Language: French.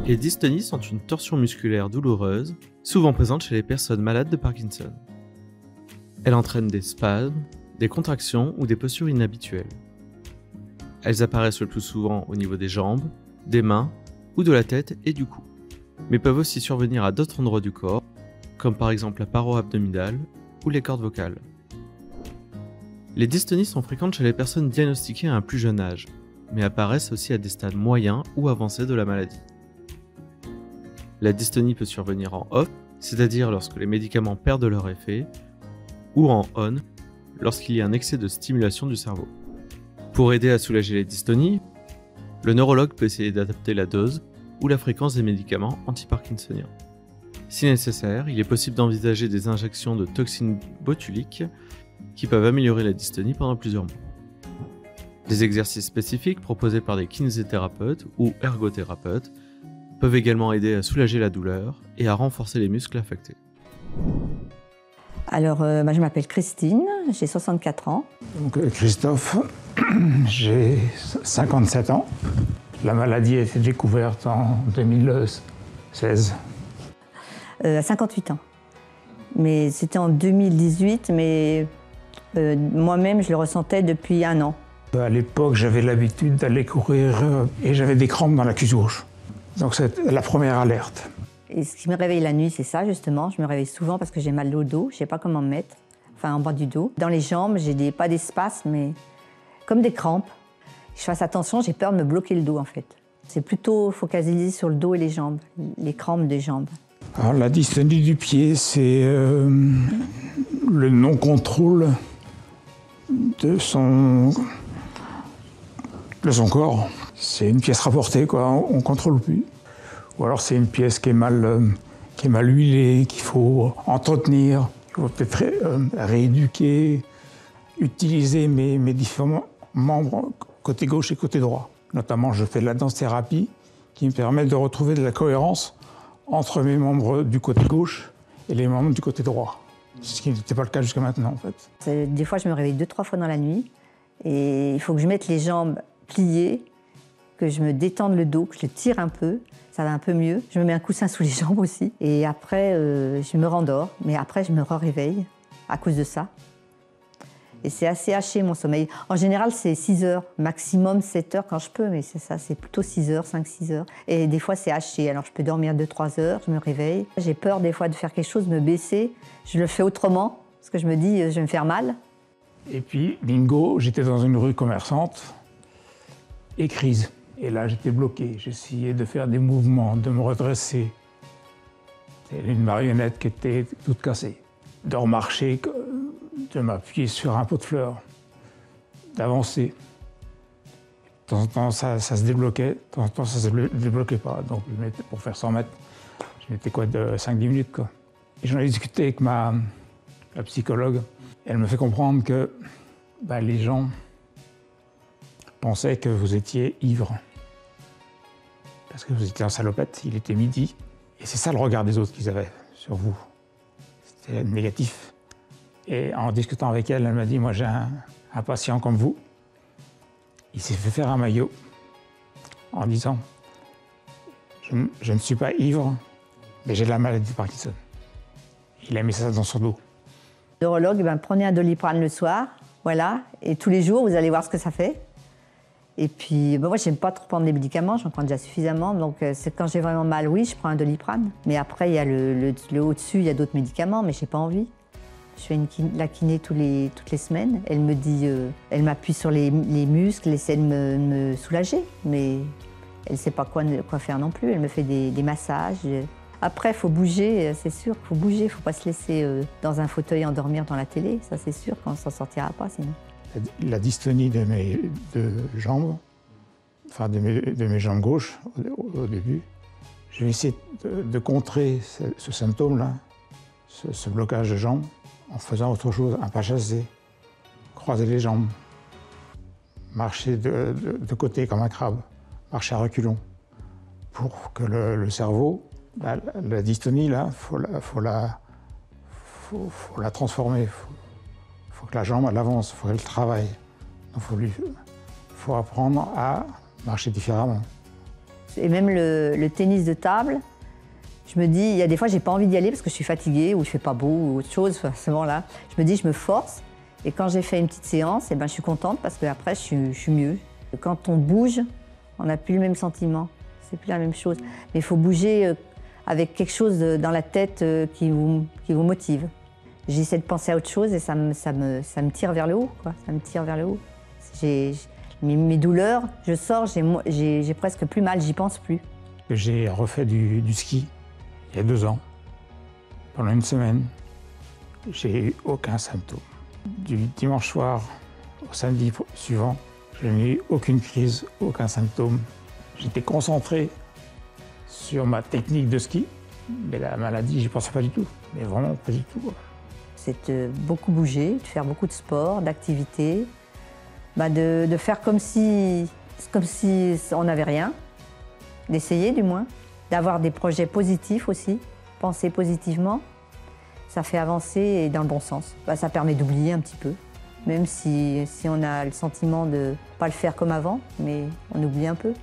Les dystonies sont une torsion musculaire douloureuse, souvent présente chez les personnes malades de Parkinson. Elle entraîne des spasmes, des contractions ou des postures inhabituelles. Elles apparaissent le plus souvent au niveau des jambes, des mains ou de la tête et du cou, mais peuvent aussi survenir à d'autres endroits du corps, comme par exemple la paroi abdominale ou les cordes vocales. Les dystonies sont fréquentes chez les personnes diagnostiquées à un plus jeune âge, mais apparaissent aussi à des stades moyens ou avancés de la maladie. La dystonie peut survenir en off, c'est-à-dire lorsque les médicaments perdent leur effet, ou en on, lorsqu'il y a un excès de stimulation du cerveau. Pour aider à soulager les dystonies, le neurologue peut essayer d'adapter la dose ou la fréquence des médicaments antiparkinsoniens. Si nécessaire, il est possible d'envisager des injections de toxines botuliques qui peuvent améliorer la dystonie pendant plusieurs mois. Des exercices spécifiques proposés par des kinésithérapeutes ou ergothérapeutes peuvent également aider à soulager la douleur et à renforcer les muscles affectés. Alors, je m'appelle Christine, j'ai 64 ans. Donc, Christophe, j'ai 57 ans. La maladie a été découverte en 2016. À 58 ans. Mais c'était en 2018, mais moi-même, je le ressentais depuis 1 an. À l'époque, j'avais l'habitude d'aller courir et j'avais des crampes dans la cuisse gauche. Donc c'est la première alerte. Et ce qui me réveille la nuit, c'est ça justement. Je me réveille souvent parce que j'ai mal au dos, je ne sais pas comment me mettre, enfin en bas du dos. Dans les jambes, j'ai pas d'espace, mais comme des crampes. Je fasse attention, j'ai peur de me bloquer le dos en fait. C'est plutôt focalisé sur le dos et les jambes, les crampes des jambes. Alors la dystonie du pied, c'est le non-contrôle de son corps. C'est une pièce rapportée, quoi. On ne contrôle plus. Ou alors c'est une pièce qui est mal huilée, qu'il faut entretenir, qu'il faut peut-être rééduquer, utiliser mes différents membres, côté gauche et côté droit. Notamment, je fais de la danse-thérapie qui me permet de retrouver de la cohérence entre mes membres du côté gauche et les membres du côté droit. Ce qui n'était pas le cas jusqu'à maintenant, en fait. Des fois, je me réveille 2-3 fois dans la nuit et il faut que je mette les jambes pliées, que je me détende le dos, que je le tire un peu, ça va un peu mieux. Je me mets un coussin sous les jambes aussi. Et après, je me rendors, mais après, je me réveille à cause de ça. Et c'est assez haché, mon sommeil. En général, c'est 6 heures, maximum 7 heures quand je peux, mais c'est ça, c'est plutôt 6 heures, 5-6 heures. Et des fois, c'est haché. Alors, je peux dormir 2-3 heures, je me réveille. J'ai peur des fois de faire quelque chose, de me baisser. Je le fais autrement, parce que je me dis, je vais me faire mal. Et puis, bingo, j'étais dans une rue commerçante et crise. Et là, j'étais bloqué. J'essayais de faire des mouvements, de me redresser. C'était une marionnette qui était toute cassée. De remarcher, de m'appuyer sur un pot de fleurs, d'avancer. De temps en temps, ça se débloquait. De temps en temps, ça ne se débloquait pas. Donc, pour faire 100 mètres, je mettais quoi, de 5-10 minutes, quoi. Et j'en ai discuté avec la psychologue. Elle me fait comprendre que les gens pensaient que vous étiez ivre. Parce que vous étiez en salopette, il était midi. Et c'est ça le regard des autres qu'ils avaient sur vous. C'était négatif. Et en discutant avec elle, elle m'a dit, moi j'ai un patient comme vous. Il s'est fait faire un maillot en disant, je ne suis pas ivre, mais j'ai la maladie de Parkinson. Il a mis ça dans son dos. Le neurologue, prenez un Doliprane le soir, voilà, et tous les jours, vous allez voir ce que ça fait. Et puis, moi, j'aime pas trop prendre des médicaments, j'en prends déjà suffisamment, donc c'est quand j'ai vraiment mal, oui, je prends un Doliprane. Mais après, il y a le au-dessus, il y a d'autres médicaments, mais j'ai pas envie. Je fais la kiné toutes les semaines. Elle me dit, elle m'appuie sur les muscles, elle essaie de me soulager, mais elle sait pas quoi faire non plus. Elle me fait des massages. Après, il faut bouger, c'est sûr qu'il faut bouger, il ne faut pas se laisser dans un fauteuil endormir dans la télé, ça c'est sûr qu'on ne s'en sortira pas sinon. La dystonie de mes jambes, enfin de mes jambes gauches au début, je vais essayer de contrer ce symptôme-là, ce blocage de jambes, en faisant autre chose, un pas chassé, croiser les jambes, marcher de côté comme un crabe, marcher à reculons, pour que le cerveau, la dystonie, là, faut la transformer. Il faut que la jambe elle avance, il faut qu'elle travaille. Il faut apprendre à marcher différemment. Et même le tennis de table, je me dis, il y a des fois, j'ai pas envie d'y aller parce que je suis fatiguée ou il fait pas beau ou autre chose, forcément là. Je me dis, je me force. Et quand j'ai fait une petite séance, eh ben, je suis contente parce qu'après, je suis mieux. Quand on bouge, on n'a plus le même sentiment. C'est plus la même chose. Mais il faut bouger avec quelque chose dans la tête qui vous motive. J'essaie de penser à autre chose et ça me tire vers le haut, quoi. Ça me tire vers le haut. Mes douleurs, je sors, j'ai presque plus mal, j'y pense plus. J'ai refait du ski il y a 2 ans. Pendant une semaine, j'ai eu aucun symptôme. Du dimanche soir au samedi suivant, je n'ai eu aucune crise, aucun symptôme. J'étais concentré sur ma technique de ski, mais la maladie, j'y pensais pas du tout. Mais vraiment pas du tout. C'est de beaucoup bouger, de faire beaucoup de sport, d'activités, de faire comme si on n'avait rien, d'essayer du moins, d'avoir des projets positifs aussi, penser positivement. Ça fait avancer et dans le bon sens. Ça permet d'oublier un petit peu, même si on a le sentiment de ne pas le faire comme avant, mais on oublie un peu.